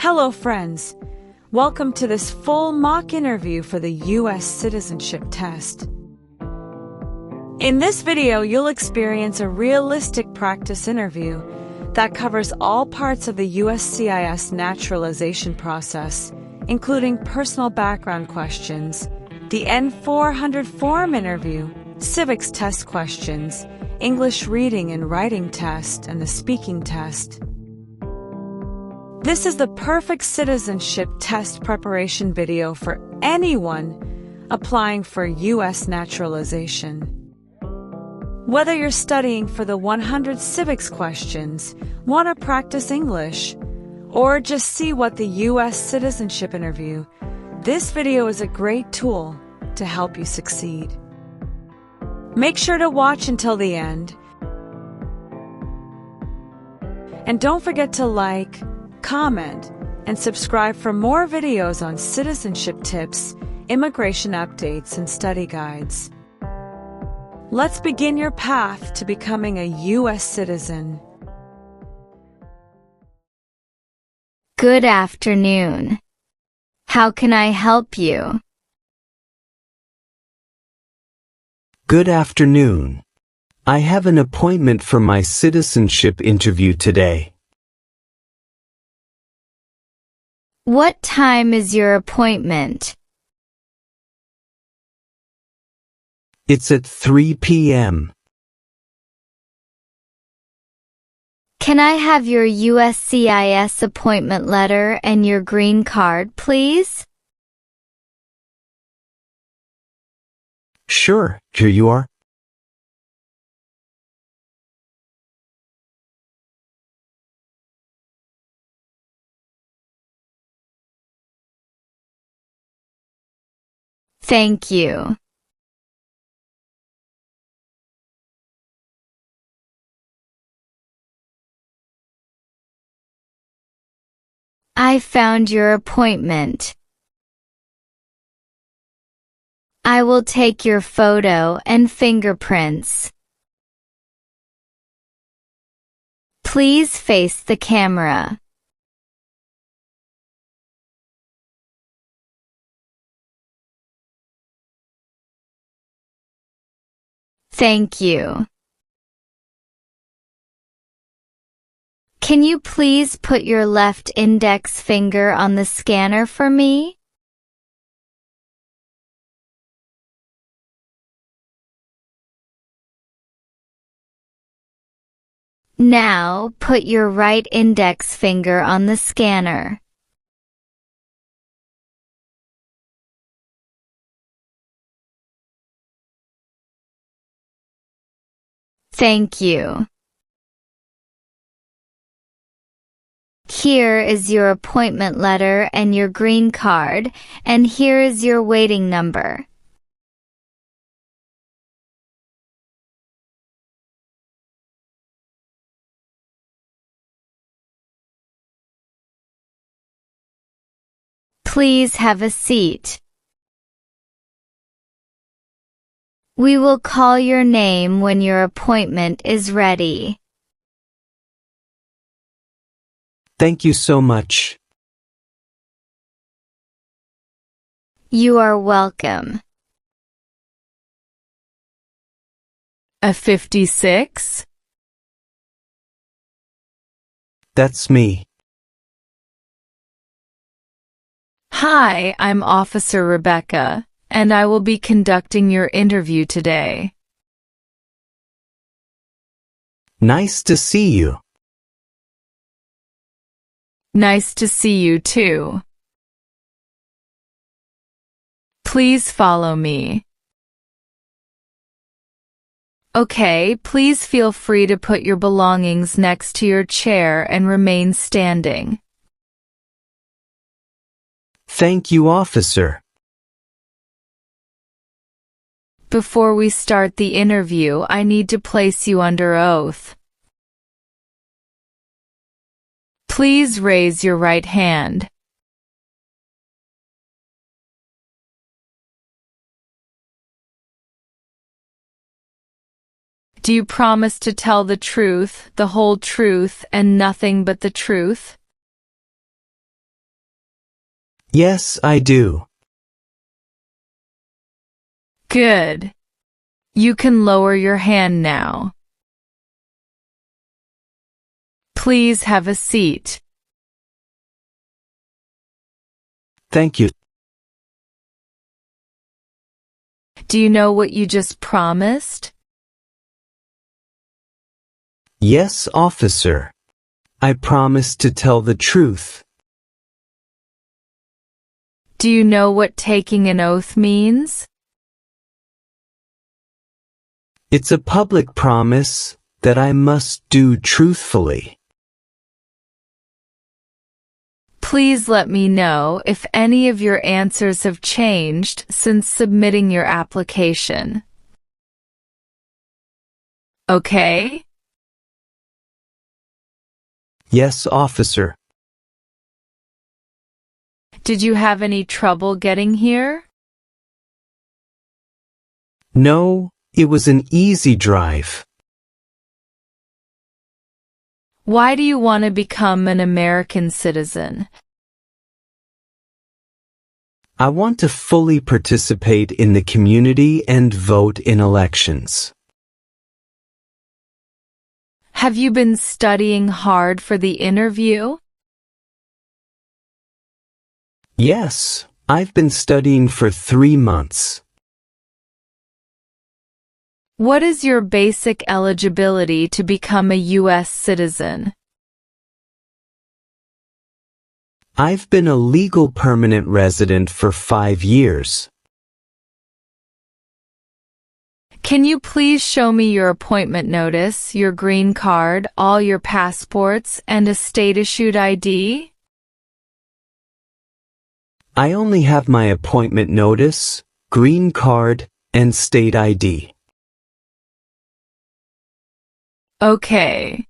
Hello friends, welcome to this full mock interview for the U.S. Citizenship Test. In this video, you'll experience a realistic practice interview that covers all parts of the USCIS naturalization process, including personal background questions, the N-400 form interview, civics test questions, English reading and writing test, and the speaking test. This is the perfect citizenship test preparation video for anyone applying for U.S. naturalization. Whether you're studying for the 100 civics questions, want to practice English, or just see what the U.S. citizenship interview, this video is a great tool to help you succeed. Make sure to watch until the end. And don't forget to like, comment, and subscribe for more videos on citizenship tips, immigration updates, and study guides. Let's begin your path to becoming a U.S. citizen. Good afternoon. How can I help you? Good afternoon. I have an appointment for my citizenship interview today. What time is your appointment? It's at 3 p.m. Can I have your USCIS appointment letter and your green card, please? Sure, here you are. Thank you. I found your appointment. I will take your photo and fingerprints. Please face the camera. Thank you. Can you please put your left index finger on the scanner for me? Now, put your right index finger on the scanner. Thank you. Here is your appointment letter and your green card, and here is your waiting number. Please have a seat. We will call your name when your appointment is ready. Thank you so much. You are welcome. A 56? That's me. Hi, I'm Officer Rebecca, and I will be conducting your interview today. Nice to see you. Nice to see you too. Please follow me. Okay, please feel free to put your belongings next to your chair and remain standing. Thank you, officer. Before we start the interview, I need to place you under oath. Please raise your right hand. Do you promise to tell the truth, the whole truth, and nothing but the truth? Yes, I do. Good. You can lower your hand now. Please have a seat. Thank you. Do you know what you just promised? Yes, officer. I promise to tell the truth. Do you know what taking an oath means? It's a public promise that I must do truthfully. Please let me know if any of your answers have changed since submitting your application. Okay? Yes, officer. Did you have any trouble getting here? No, it was an easy drive. Why do you want to become an American citizen? I want to fully participate in the community and vote in elections. Have you been studying hard for the interview? Yes, I've been studying for 3 months. What is your basic eligibility to become a U.S. citizen? I've been a legal permanent resident for 5 years. Can you please show me your appointment notice, your green card, all your passports, and a state-issued ID? I only have my appointment notice, green card, and state ID. Okay.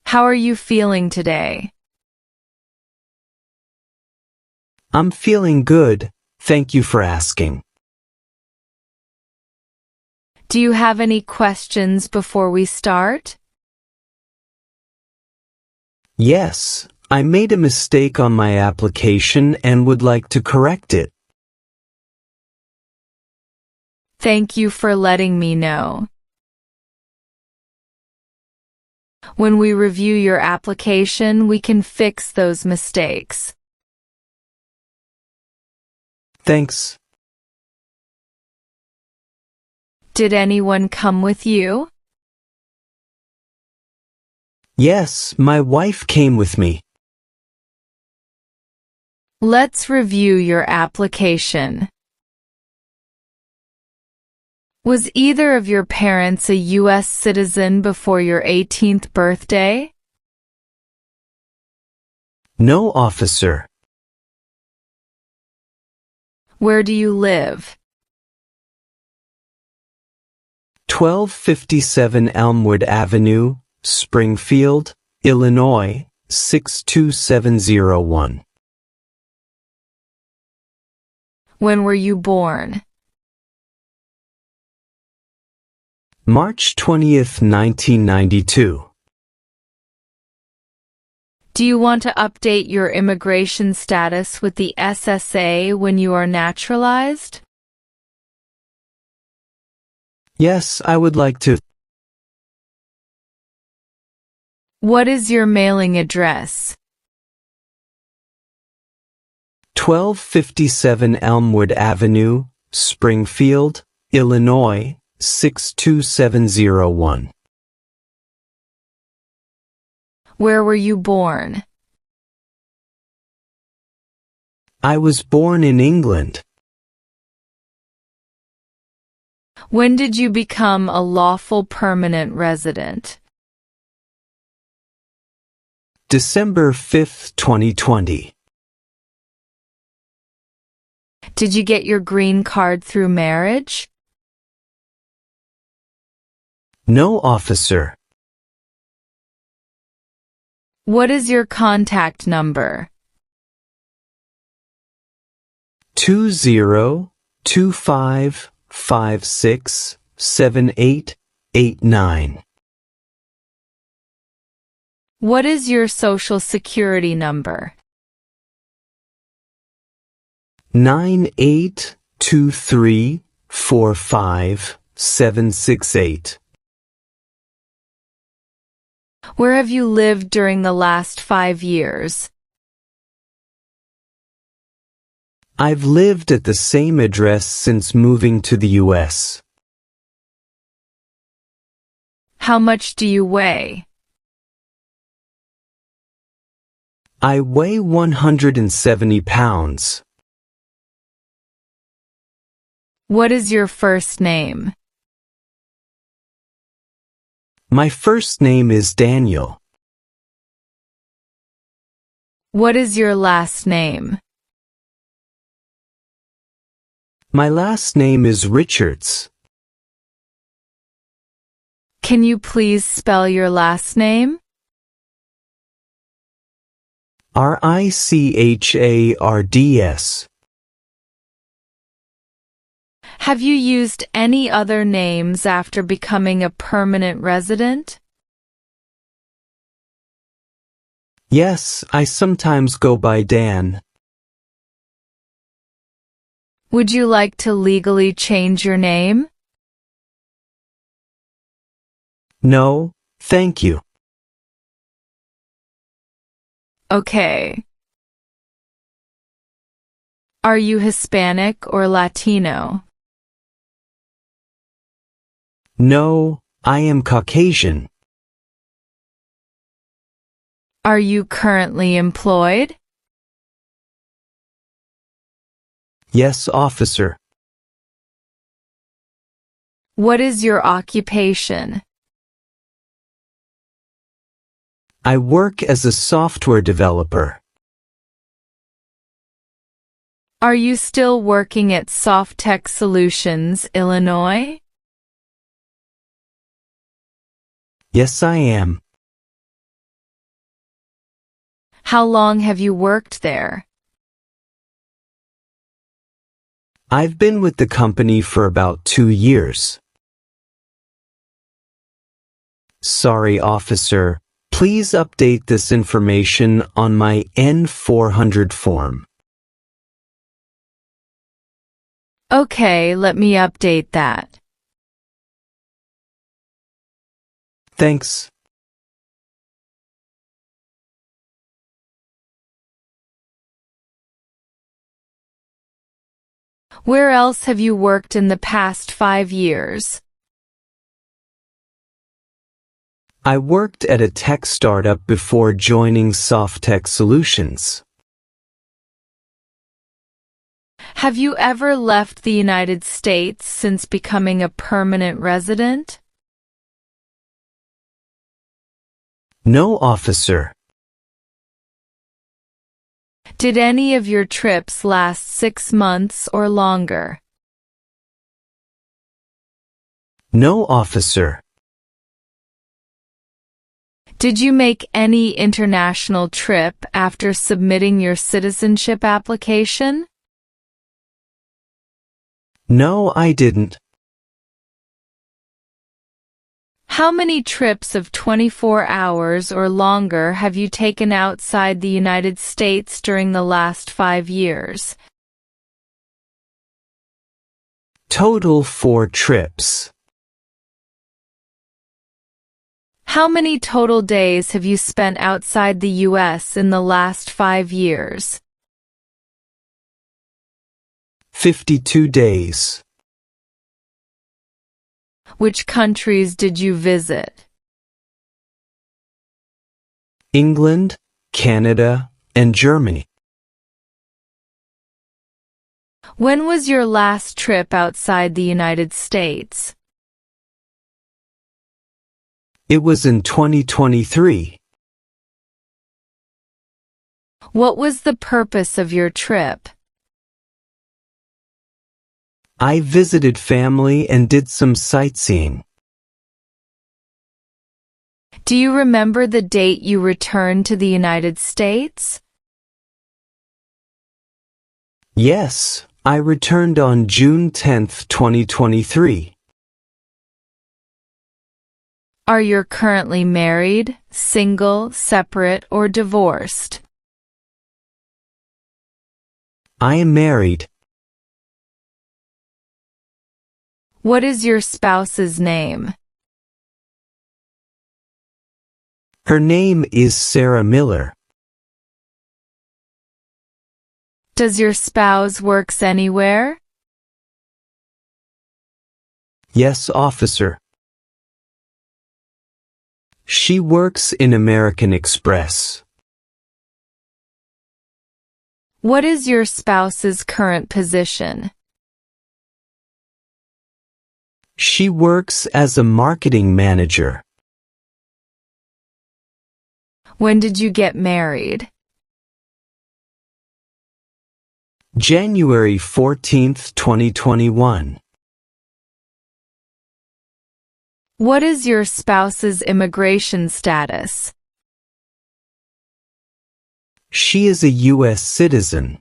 How are you feeling today? I'm feeling good, thank you for asking. Do you have any questions before we start? Yes, I made a mistake on my application and would like to correct it. Thank you for letting me know. When we review your application, we can fix those mistakes. Thanks. Did anyone come with you? Yes, my wife came with me. Let's review your application. Was either of your parents a U.S. citizen before your 18th birthday? No, officer. Where do you live? 1257 Elmwood Avenue, Springfield, Illinois, 62701. When were you born? March 20th, 1992. Do you want to update your immigration status with the SSA when you are naturalized? Yes, I would like to. What is your mailing address? 1257 Elmwood Avenue, Springfield, Illinois, 62701. Where were you born? I was born in England. When did you become a lawful permanent resident? December 5th, 2020. Did you get your green card through marriage? No, officer. What is your contact number? 2025567889. What is your social security number? 982345768. Where have you lived during the last 5 years? I've lived at the same address since moving to the U.S. How much do you weigh? I weigh 170 pounds. What is your first name? My first name is Daniel. What is your last name? My last name is Richards. Can you please spell your last name? Richards. Have you used any other names after becoming a permanent resident? Yes, I sometimes go by Dan. Would you like to legally change your name? No, thank you. Okay. Are you Hispanic or Latino? No, I am Caucasian. Are you currently employed? Yes, officer. What is your occupation? I work as a software developer. Are you still working at Softtech Solutions, Illinois? Yes, I am. How long have you worked there? I've been with the company for about 2 years. Sorry, officer. Please update this information on my N-400 form. Okay, let me update that. Thanks. Where else have you worked in the past 5 years? I worked at a tech startup before joining Softtech Solutions. Have you ever left the United States since becoming a permanent resident? No, officer. Did any of your trips last 6 months or longer? No, officer. Did you make any international trip after submitting your citizenship application? No, I didn't. How many trips of 24 hours or longer have you taken outside the United States during the last 5 years? Total 4 trips. How many total days have you spent outside the U.S. in the last 5 years? 52 days. Which countries did you visit? England, Canada, and Germany. When was your last trip outside the United States? It was in 2023. What was the purpose of your trip? I visited family and did some sightseeing. Do you remember the date you returned to the United States? Yes, I returned on June 10, 2023. Are you currently married, single, separate, or divorced? I am married. What is your spouse's name? Her name is Sarah Miller. Does your spouse works anywhere? Yes, officer. She works in American Express. What is your spouse's current position? She works as a marketing manager. When did you get married? January 14th, 2021. What is your spouse's immigration status? She is a U.S. citizen.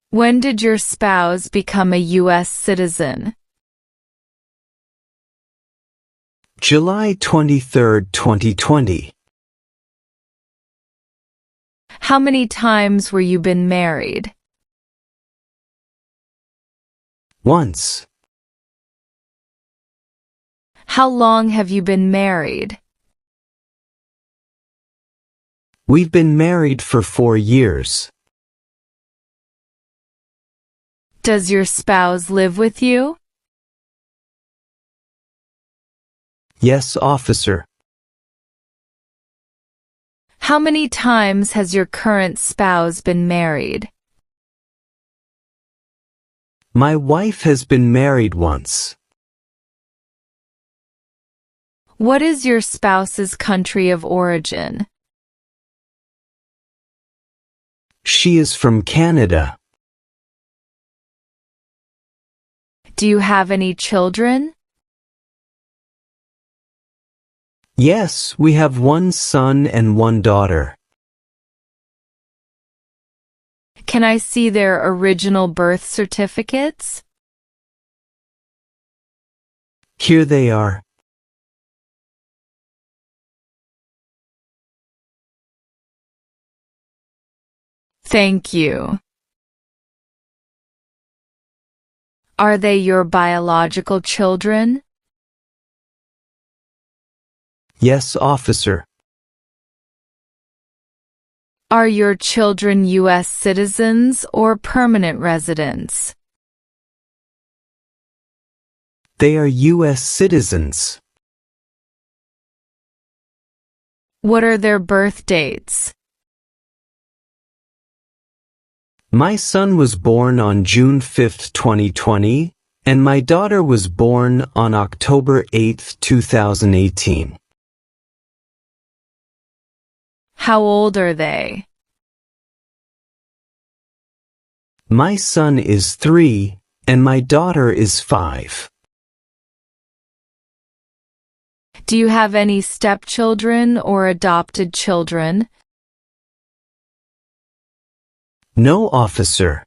When did your spouse become a U.S. citizen? July 23rd, 2020. How many times were you been married? Once. How long have you been married? We've been married for 4 years. Does your spouse live with you? Yes, officer. How many times has your current spouse been married? My wife has been married once. What is your spouse's country of origin? She is from Canada. Do you have any children? Yes, we have 1 son and 1 daughter. Can I see their original birth certificates? Here they are. Thank you. Are they your biological children? Yes, officer. Are your children U.S. citizens or permanent residents? They are U.S. citizens. What are their birth dates? My son was born on June 5th, 2020, and my daughter was born on October 8th, 2018. How old are they? My son is 3, and my daughter is 5. Do you have any stepchildren or adopted children? No, officer.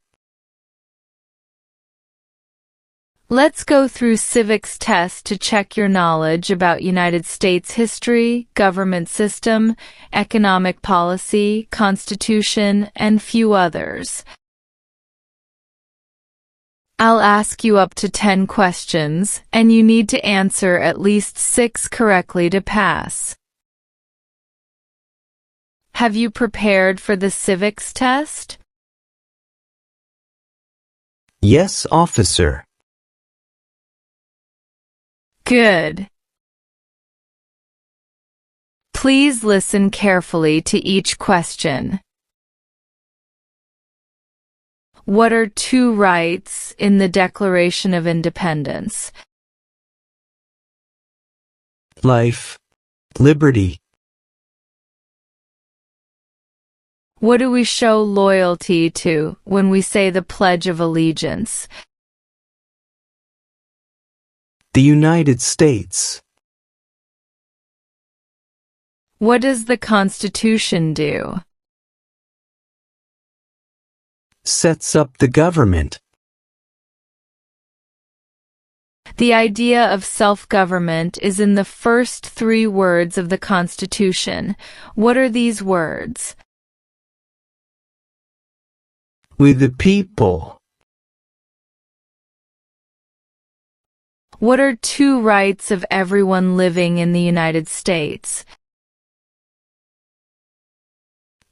Let's go through civics test to check your knowledge about United States history, government system, economic policy, constitution, and few others. I'll ask you up to 10 questions, and you need to answer at least 6 correctly to pass. Have you prepared for the civics test? Yes, officer. Good. Please listen carefully to each question. What are 2 rights in the Declaration of Independence? Life. Liberty. What do we show loyalty to when we say the Pledge of Allegiance? The United States. What does the Constitution do? Sets up the government. The idea of self-government is in the first 3 words of the Constitution. What are these words? We the people. What are 2 rights of everyone living in the United States?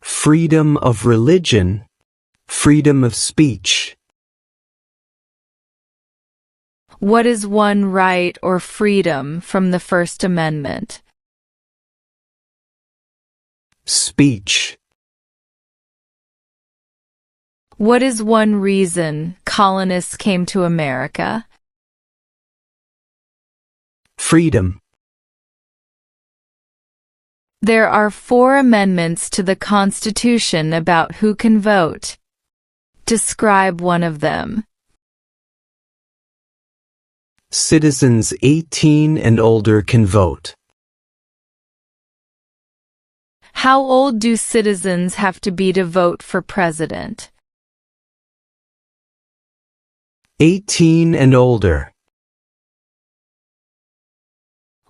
Freedom of religion, freedom of speech. What is one right or freedom from the First Amendment? Speech. What is one reason colonists came to America? Freedom. There are 4 amendments to the Constitution about who can vote. Describe one of them. Citizens 18 and older can vote. How old do citizens have to be to vote for president? 18 and older.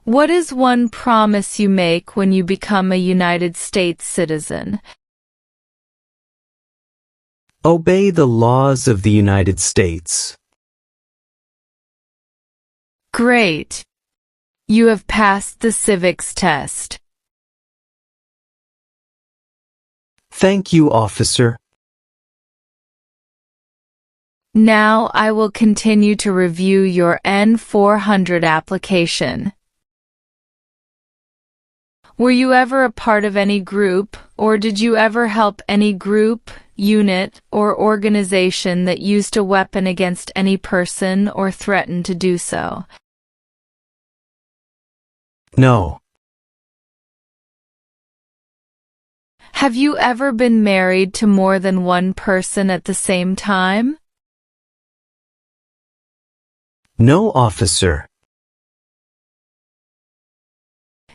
What is one promise you make when you become a United States citizen? Obey the laws of the United States. Great! You have passed the civics test. Thank you, officer. Now I will continue to review your N-400 application. Were you ever a part of any group, or did you ever help any group, unit, or organization that used a weapon against any person or threatened to do so? No. Have you ever been married to more than one person at the same time? No, officer.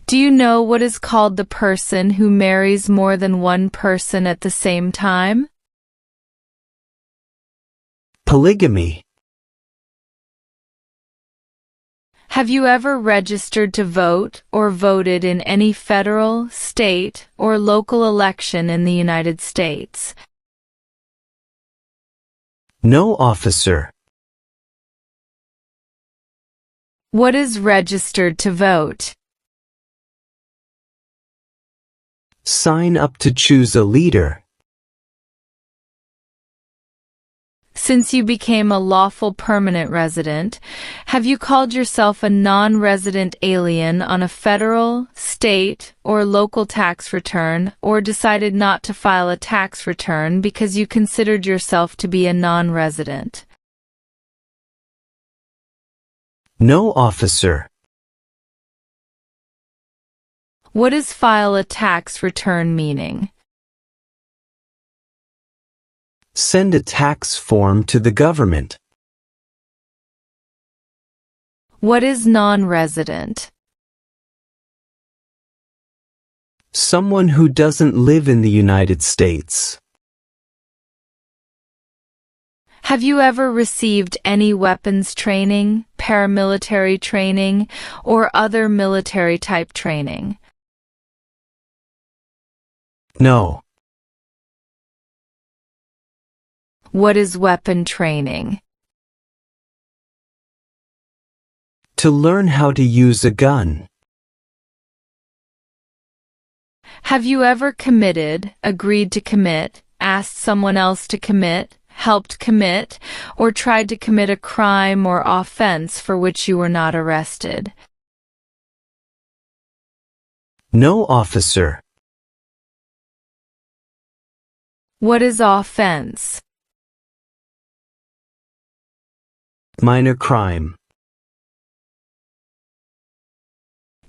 Do you know what is called the person who marries more than one person at the same time? Polygamy. Have you ever registered to vote or voted in any federal, state, or local election in the United States? No, officer. What is registered to vote? Sign up to choose a leader. Since you became a lawful permanent resident, have you called yourself a non-resident alien on a federal, state, or local tax return, or decided not to file a tax return because you considered yourself to be a non-resident? No, officer. What does file a tax return meaning? Send a tax form to the government. What is non-resident? Someone who doesn't live in the United States. Have you ever received any weapons training, paramilitary training, or other military-type training? No. What is weapon training? To learn how to use a gun. Have you ever committed, agreed to commit, asked someone else to commit, helped commit, or tried to commit a crime or offense for which you were not arrested? No, officer. What is offense? Minor crime.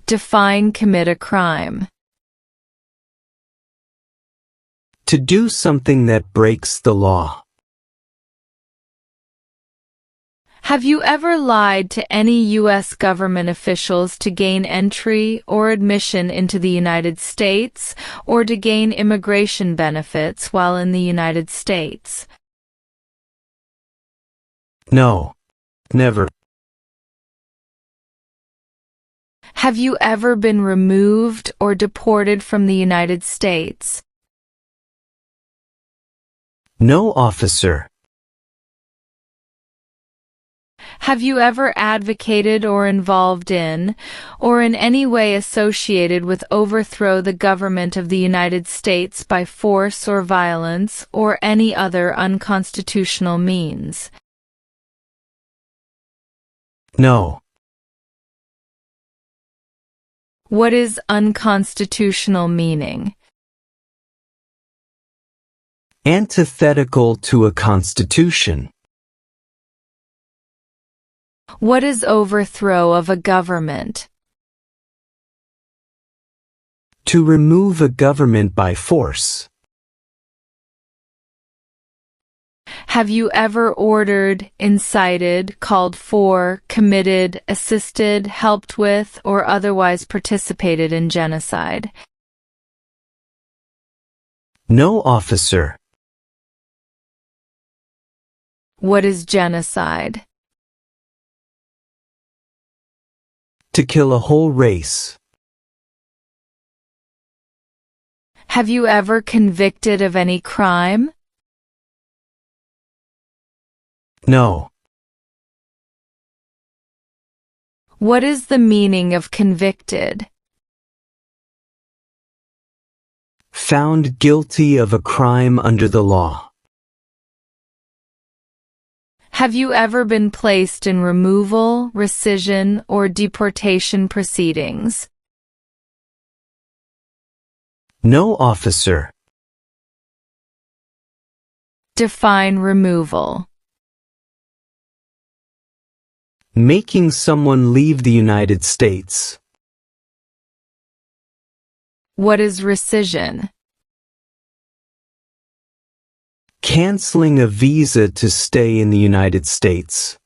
Define commit a crime. To do something that breaks the law. Have you ever lied to any U.S. government officials to gain entry or admission into the United States, or to gain immigration benefits while in the United States? No. Never. Have you ever been removed or deported from the United States? No, officer. Have you ever advocated or involved in, or in any way associated with overthrow the government of the United States by force or violence or any other unconstitutional means? No. What is unconstitutional meaning? Antithetical to a constitution. What is overthrow of a government? To remove a government by force. Have you ever ordered, incited, called for, committed, assisted, helped with, or otherwise participated in genocide? No, officer. What is genocide? To kill a whole race. Have you ever convicted of any crime? No. What is the meaning of convicted? Found guilty of a crime under the law. Have you ever been placed in removal, rescission, or deportation proceedings? No, officer. Define removal. Making someone leave the United States. What is rescission? Canceling a visa to stay in the United States.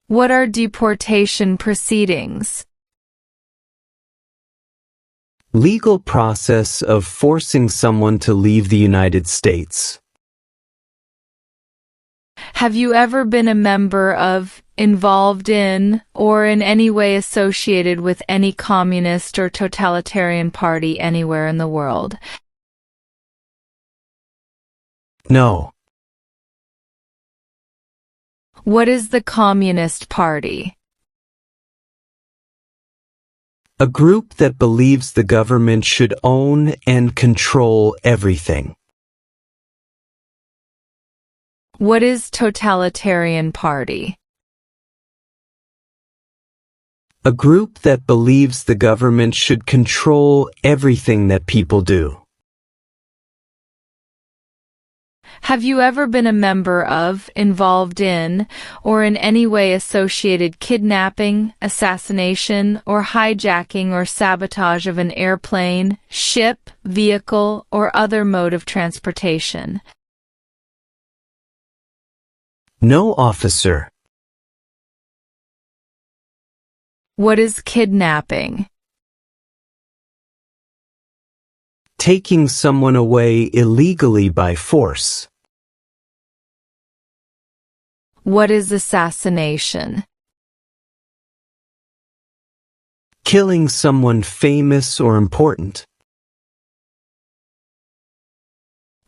What are deportation proceedings? Legal process of forcing someone to leave the United States. Have you ever been a member of, involved in, or in any way associated with any communist or totalitarian party anywhere in the world? No. What is the Communist Party? A group that believes the government should own and control everything. What is totalitarian party? A group that believes the government should control everything that people do. Have you ever been a member of, involved in, or in any way associated kidnapping, assassination, or hijacking or sabotage of an airplane, ship, vehicle, or other mode of transportation? No, officer. What is kidnapping? Taking someone away illegally by force. What is assassination? Killing someone famous or important.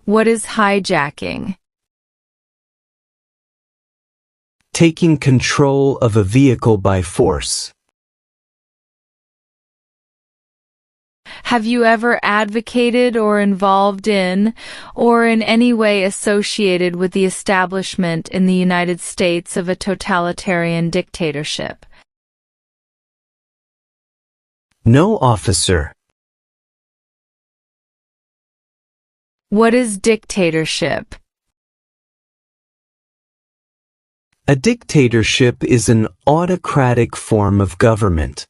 What is hijacking? Taking control of a vehicle by force. Have you ever advocated or involved in, or in any way associated with the establishment in the United States of a totalitarian dictatorship? No, officer. What is dictatorship? A dictatorship is an autocratic form of government.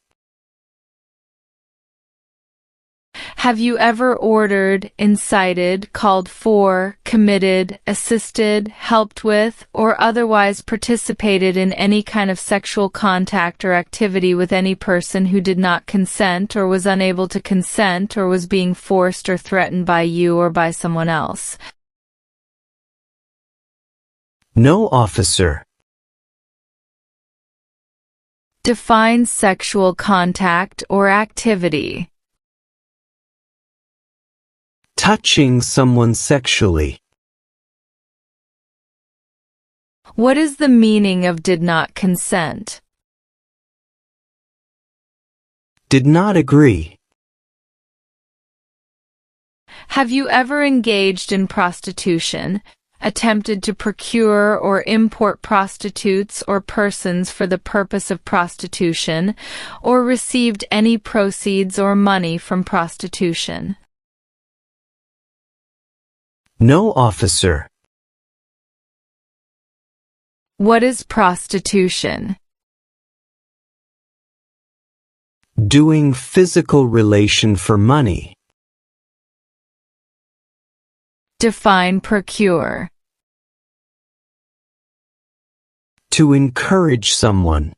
Have you ever ordered, incited, called for, committed, assisted, helped with, or otherwise participated in any kind of sexual contact or activity with any person who did not consent or was unable to consent or was being forced or threatened by you or by someone else? No, officer. Define sexual contact or activity. Touching someone sexually. What is the meaning of did not consent? Did not agree. Have you ever engaged in prostitution, attempted to procure or import prostitutes or persons for the purpose of prostitution, or received any proceeds or money from prostitution? No, officer. What is prostitution? Doing physical relation for money. Define procure. To encourage someone.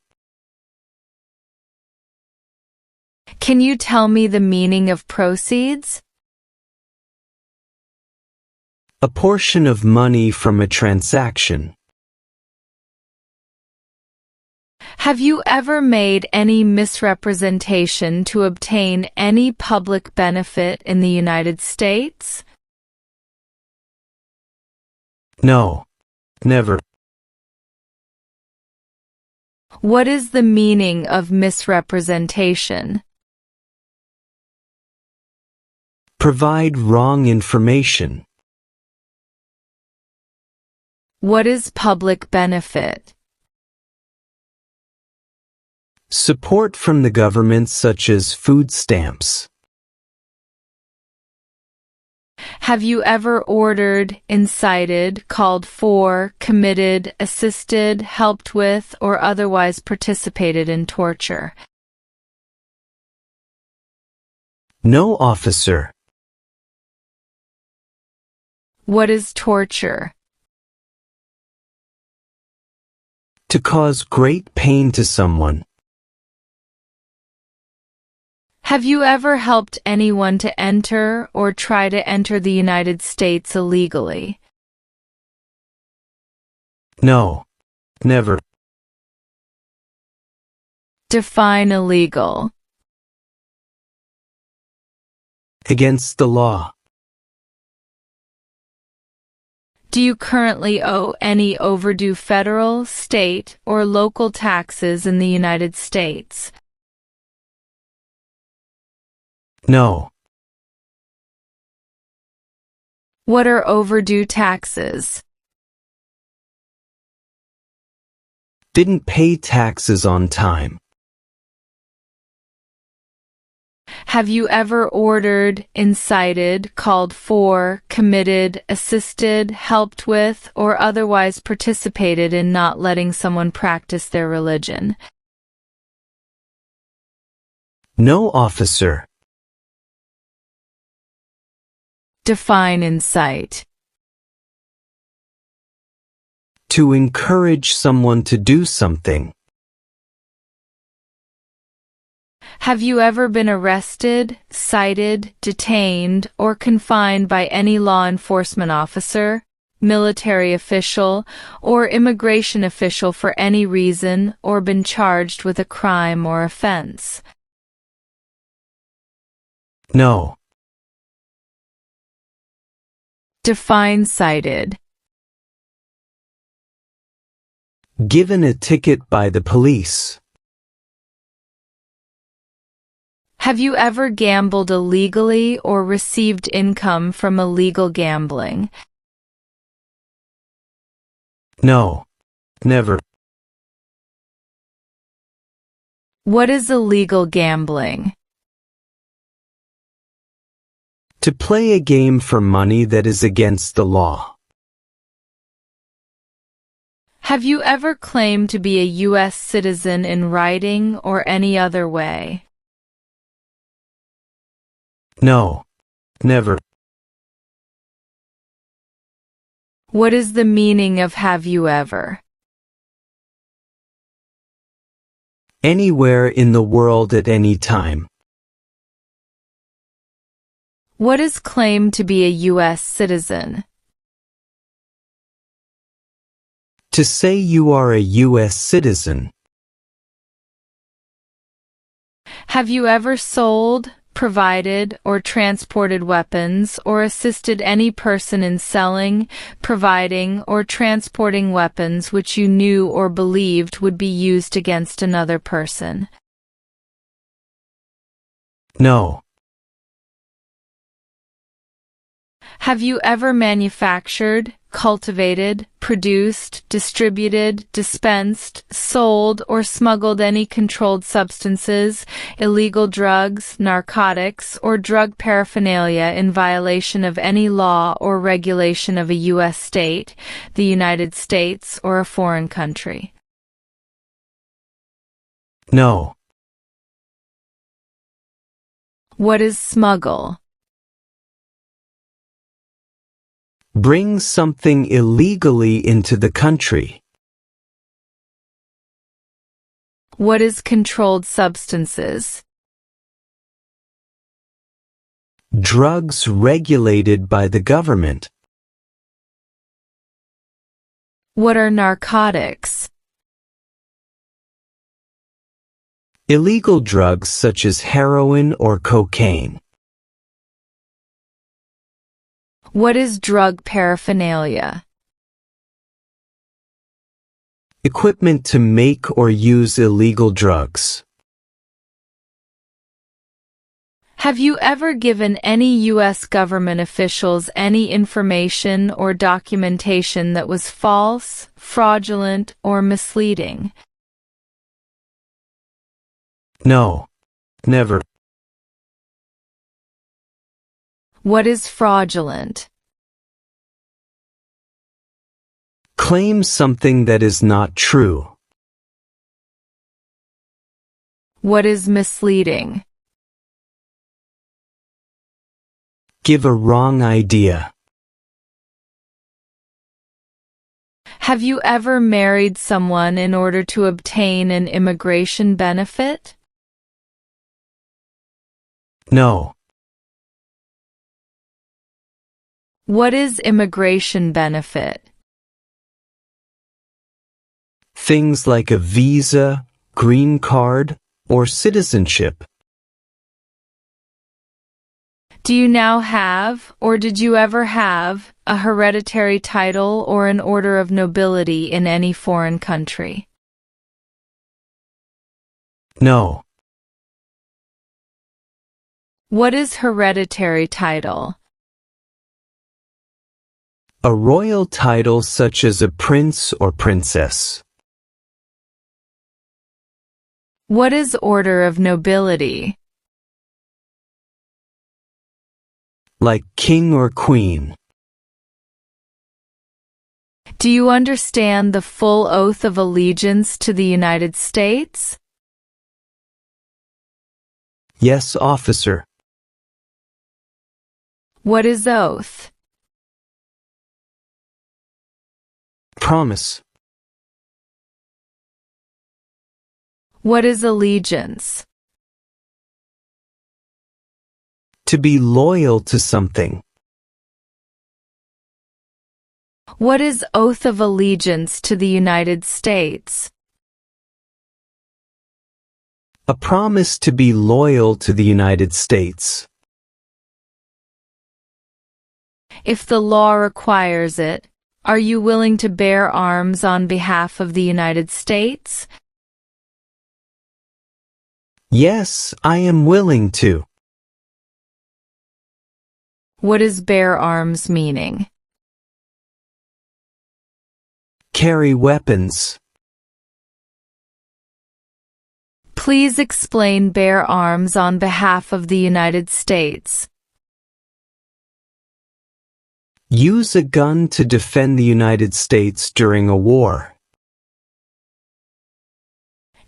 Can you tell me the meaning of proceeds? A portion of money from a transaction. Have you ever made any misrepresentation to obtain any public benefit in the United States? No. Never. What is the meaning of misrepresentation? Provide wrong information. What is public benefit? Support from the government such as food stamps. Have you ever ordered, incited, called for, committed, assisted, helped with, or otherwise participated in torture? No, officer. What is torture? To cause great pain to someone. Have you ever helped anyone to enter or try to enter the United States illegally? No. Never. Define illegal. Against the law. Do you currently owe any overdue federal, state, or local taxes in the United States? No. What are overdue taxes? Didn't pay taxes on time. Have you ever ordered, incited, called for, committed, assisted, helped with, or otherwise participated in not letting someone practice their religion? No, officer. Define incite. To encourage someone to do something. Have you ever been arrested, cited, detained, or confined by any law enforcement officer, military official, or immigration official for any reason, or been charged with a crime or offense? No. Define cited. Given a ticket by the police. Have you ever gambled illegally or received income from illegal gambling? No. Never. What is illegal gambling? To play a game for money that is against the law. Have you ever claimed to be a U.S. citizen in writing or any other way? No. Never. What is the meaning of have you ever? Anywhere in the world at any time. What is claimed to be a U.S. citizen? To say you are a U.S. citizen. Have you ever sold, provided, or transported weapons, or assisted any person in selling, providing, or transporting weapons which you knew or believed would be used against another person? No. Have you ever manufactured, cultivated, produced, distributed, dispensed, sold, or smuggled any controlled substances, illegal drugs, narcotics, or drug paraphernalia in violation of any law or regulation of a U.S. state, the United States, or a foreign country? No. What is smuggle? Bring something illegally into the country. What is controlled substances? Drugs regulated by the government. What are narcotics? Illegal drugs such as heroin or cocaine. What is drug paraphernalia? Equipment to make or use illegal drugs. Have you ever given any U.S. government officials any information or documentation that was false, fraudulent, or misleading? No. Never. What is fraudulent? Claim something that is not true. What is misleading? Give a wrong idea. Have you ever married someone in order to obtain an immigration benefit? No. What is immigration benefit? Things like a visa, green card, or citizenship. Do you now have, or did you ever have, a hereditary title or an order of nobility in any foreign country? No. What is hereditary title? A royal title such as a prince or princess. What is order of nobility? Like king or queen. Do you understand the full oath of allegiance to the United States? Yes, officer. What is oath? Promise. What is allegiance? To be loyal to something. What is oath of allegiance to the United States? A promise to be loyal to the United States. If the law requires it, are you willing to bear arms on behalf of the United States? Yes, I am willing to. What is bear arms meaning? Carry weapons. Please explain bear arms on behalf of the United States. Use a gun to defend the United States during a war.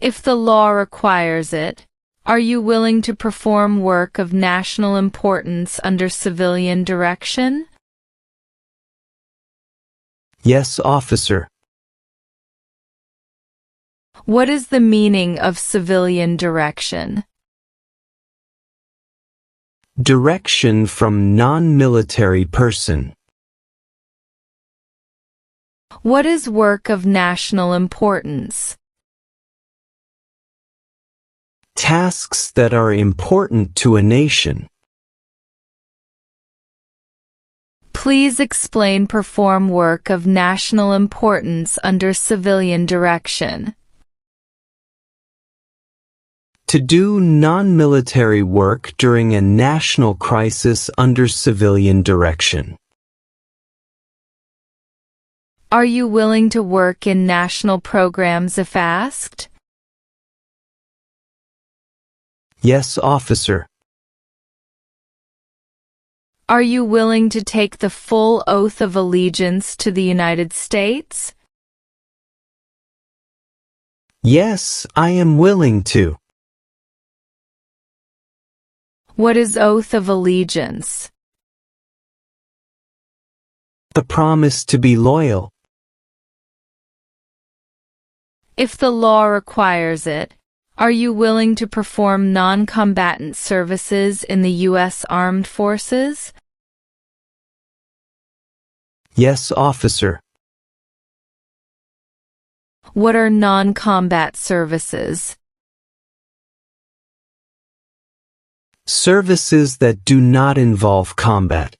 If the law requires it, are you willing to perform work of national importance under civilian direction? Yes, officer. What is the meaning of civilian direction? Direction from non-military person. What is work of national importance? Tasks that are important to a nation. Please explain perform work of national importance under civilian direction. To do non-military work during a national crisis under civilian direction. Are you willing to work in national programs if asked? Yes, officer. Are you willing to take the full oath of allegiance to the United States? Yes, I am willing to. What is oath of allegiance? The promise to be loyal. If the law requires it, are you willing to perform non-combatant services in the U.S. Armed Forces? Yes, officer. What are non-combat services? Services that do not involve combat.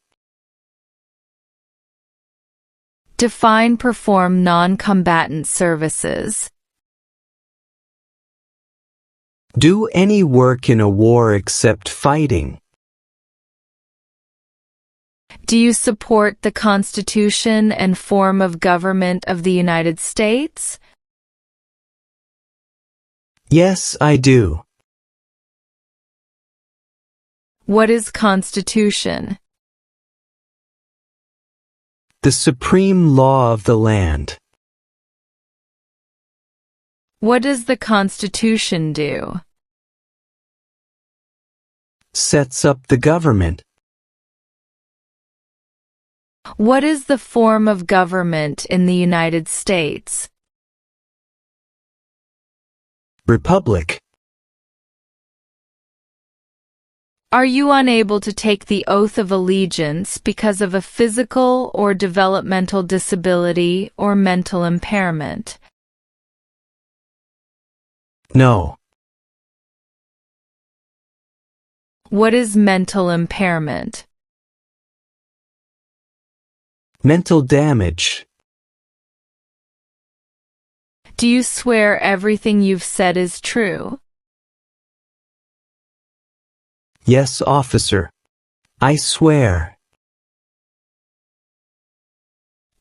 Define perform non-combatant services. Do any work in a war except fighting. Do you support the Constitution and form of government of the United States? Yes, I do. What is Constitution? The supreme law of the land. What does the Constitution do? Sets up the government. What is the form of government in the United States? Republic. Are you unable to take the oath of allegiance because of a physical or developmental disability or mental impairment? No. What is mental impairment? Mental damage. Do you swear everything you've said is true? Yes, officer. I swear.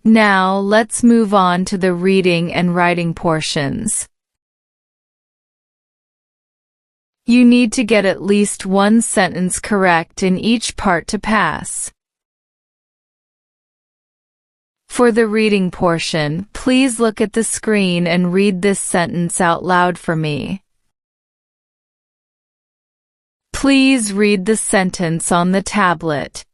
Now let's move on to the reading and writing portions. You need to get at least one sentence correct in each part to pass. For the reading portion, please look at the screen and read this sentence out loud for me. Please read the sentence on the tablet.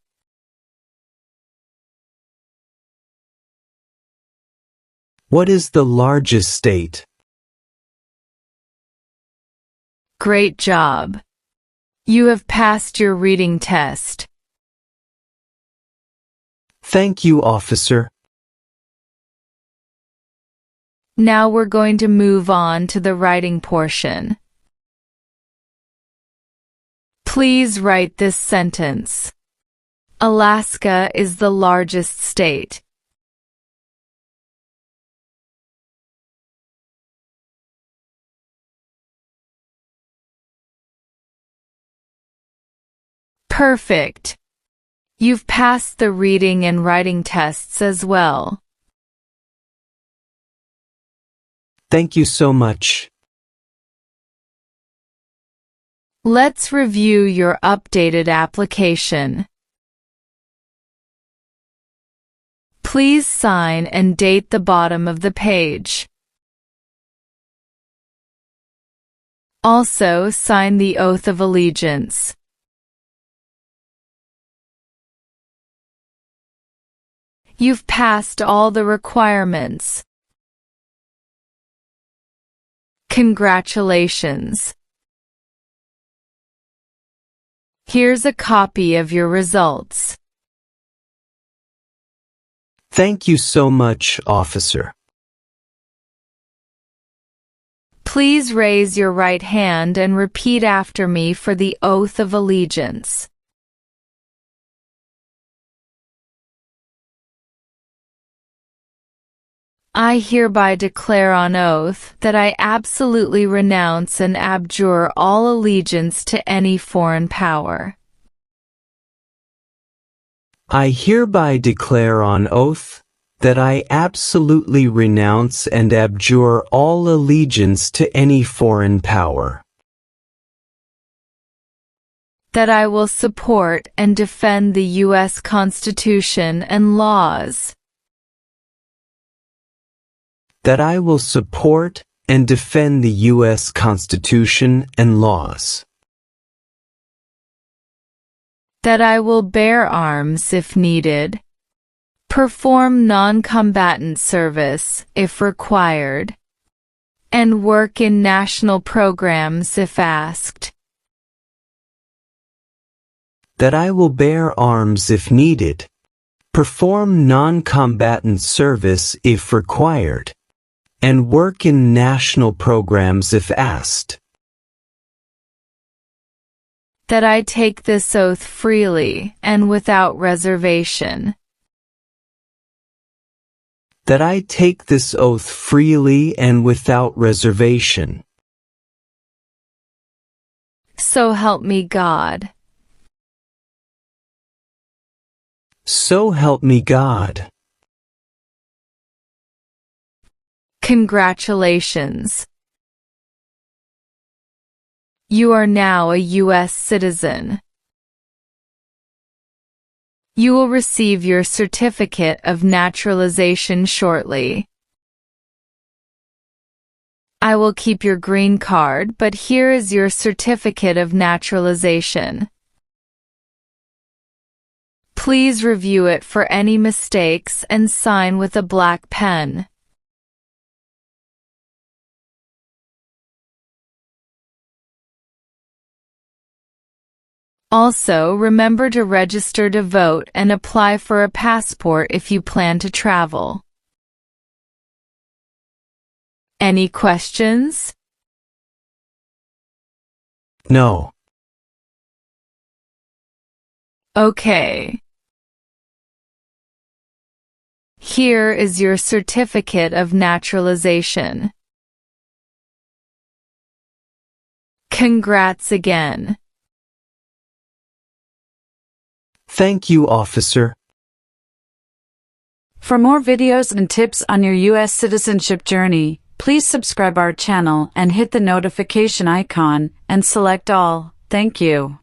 What is the largest state? Great job. You have passed your reading test. Thank you, officer. Now we're going to move on to the writing portion. Please write this sentence. Alaska is the largest state. Perfect. You've passed the reading and writing tests as well. Thank you so much. Let's review your updated application. Please sign and date the bottom of the page. Also, sign the oath of allegiance. You've passed all the requirements. Congratulations. Here's a copy of your results. Thank you so much, officer. Please raise your right hand and repeat after me for the oath of allegiance. I hereby declare on oath that I absolutely renounce and abjure all allegiance to any foreign power. I hereby declare on oath that I absolutely renounce and abjure all allegiance to any foreign power. That I will support and defend the U.S. Constitution and laws. That I will support and defend the U.S. Constitution and laws. That I will bear arms if needed, perform non-combatant service if required, and work in national programs if asked. That I will bear arms if needed, perform non-combatant service if required, and work in national programs if asked. That I take this oath freely and without reservation. That I take this oath freely and without reservation. So help me God. So help me God. Congratulations. You are now a U.S. citizen. You will receive your certificate of naturalization shortly. I will keep your green card, but here is your certificate of naturalization. Please review it for any mistakes and sign with a black pen. Also, remember to register to vote and apply for a passport if you plan to travel. Any questions? No. Okay. Here is your certificate of naturalization. Congrats again. Thank you, officer. For more videos and tips on your U.S. citizenship journey, please subscribe our channel and hit the notification icon and select all. Thank you.